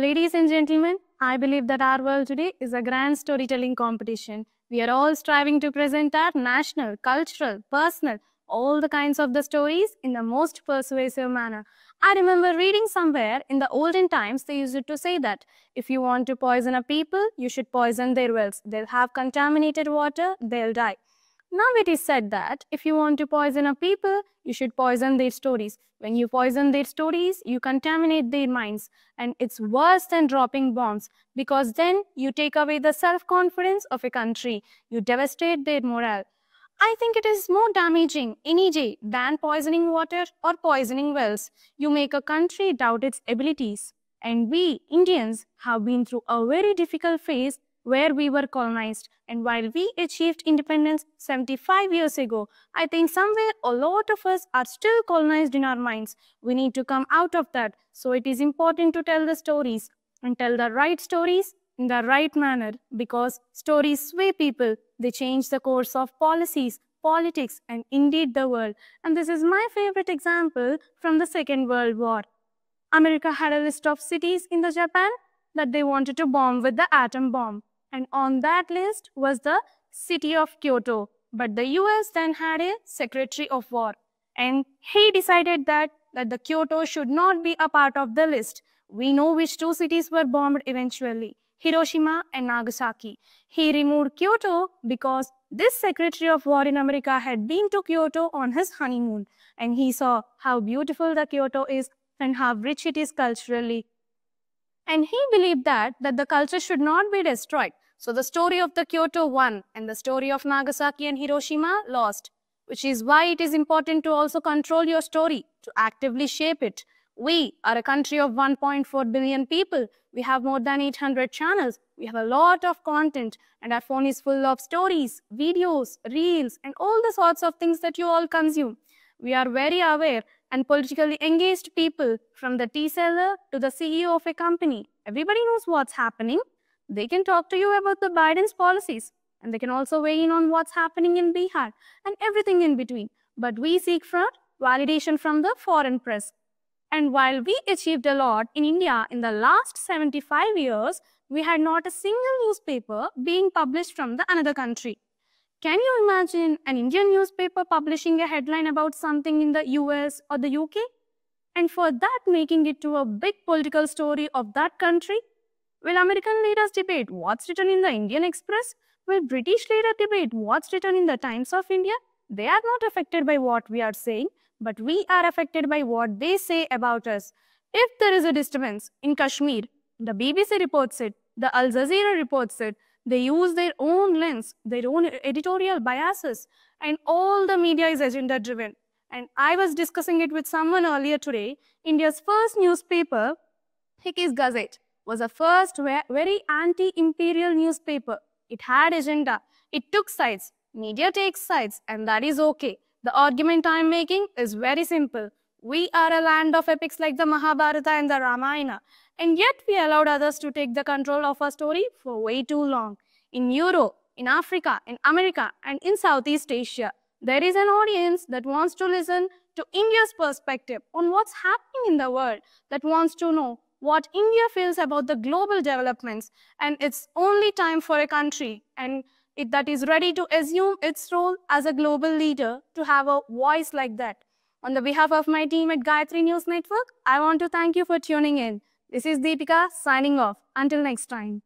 Ladies and gentlemen, I believe that our world today is a grand storytelling competition. We are all striving to present our national, cultural, personal, all the kinds of the stories in the most persuasive manner. I remember reading somewhere in the olden times they used to say that if you want to poison a people, you should poison their wells. They'll have contaminated water, they'll die. Now it is said that if you want to poison a people, you should poison their stories. When you poison their stories, you contaminate their minds. And it's worse than dropping bombs because then you take away the self-confidence of a country. You devastate their morale. I think it is more damaging any day than poisoning water or poisoning wells. You make a country doubt its abilities. And we, Indians, have been through a very difficult phase where we were colonized. And while we achieved independence 75 years ago, I think somewhere a lot of us are still colonized in our minds. We need to come out of that. So it is important to tell the stories and tell the right stories in the right manner because stories sway people. They change the course of policies, politics, and indeed the world. And this is my favorite example from the Second World War. America had a list of cities in the Japan that they wanted to bomb with the atom bomb. And on that list was the city of Kyoto. But the US then had a Secretary of War. And he decided that the Kyoto should not be a part of the list. We know which two cities were bombed eventually, Hiroshima and Nagasaki. He removed Kyoto because this Secretary of War in America had been to Kyoto on his honeymoon. And he saw how beautiful the Kyoto is and how rich it is culturally. And he believed that the culture should not be destroyed. So the story of the Kyoto won and the story of Nagasaki and Hiroshima lost, which is why it is important to also control your story, to actively shape it. We are a country of 1.4 billion people. We have more than 800 channels. We have a lot of content and our phone is full of stories, videos, reels, and all the sorts of things that you all consume. We are very aware and politically engaged people, from the tea seller to the CEO of a company. Everybody knows what's happening. They can talk to you about the Biden's policies, and they can also weigh in on what's happening in Bihar and everything in between. But we seek for validation from the foreign press. And while we achieved a lot in India in the last 75 years, we had not a single newspaper being published from the another country. Can you imagine an Indian newspaper publishing a headline about something in the US or the UK? And for that, making it to a big political story of that country? Will American leaders debate what's written in the Indian Express? Will British leaders debate what's written in the Times of India? They are not affected by what we are saying, but we are affected by what they say about us. If there is a disturbance in Kashmir, the BBC reports it, the Al Jazeera reports it. They use their own lens, their own editorial biases, and all the media is agenda-driven. And I was discussing it with someone earlier today. India's first newspaper, Hikki's Gazette, was a first very anti-imperial newspaper. It had agenda. It took sides. Media takes sides, and that is okay. The argument I'm making is very simple. We are a land of epics like the Mahabharata and the Ramayana, and yet we allowed others to take the control of our story for way too long. In Europe, in Africa, in America, and in Southeast Asia, there is an audience that wants to listen to India's perspective on what's happening in the world, that wants to know what India feels about the global developments. And it's only time for a country that is ready to assume its role as a global leader to have a voice like that. On the behalf of my team at Gayatri News Network, I want to thank you for tuning in. This is Deepika signing off. Until next time.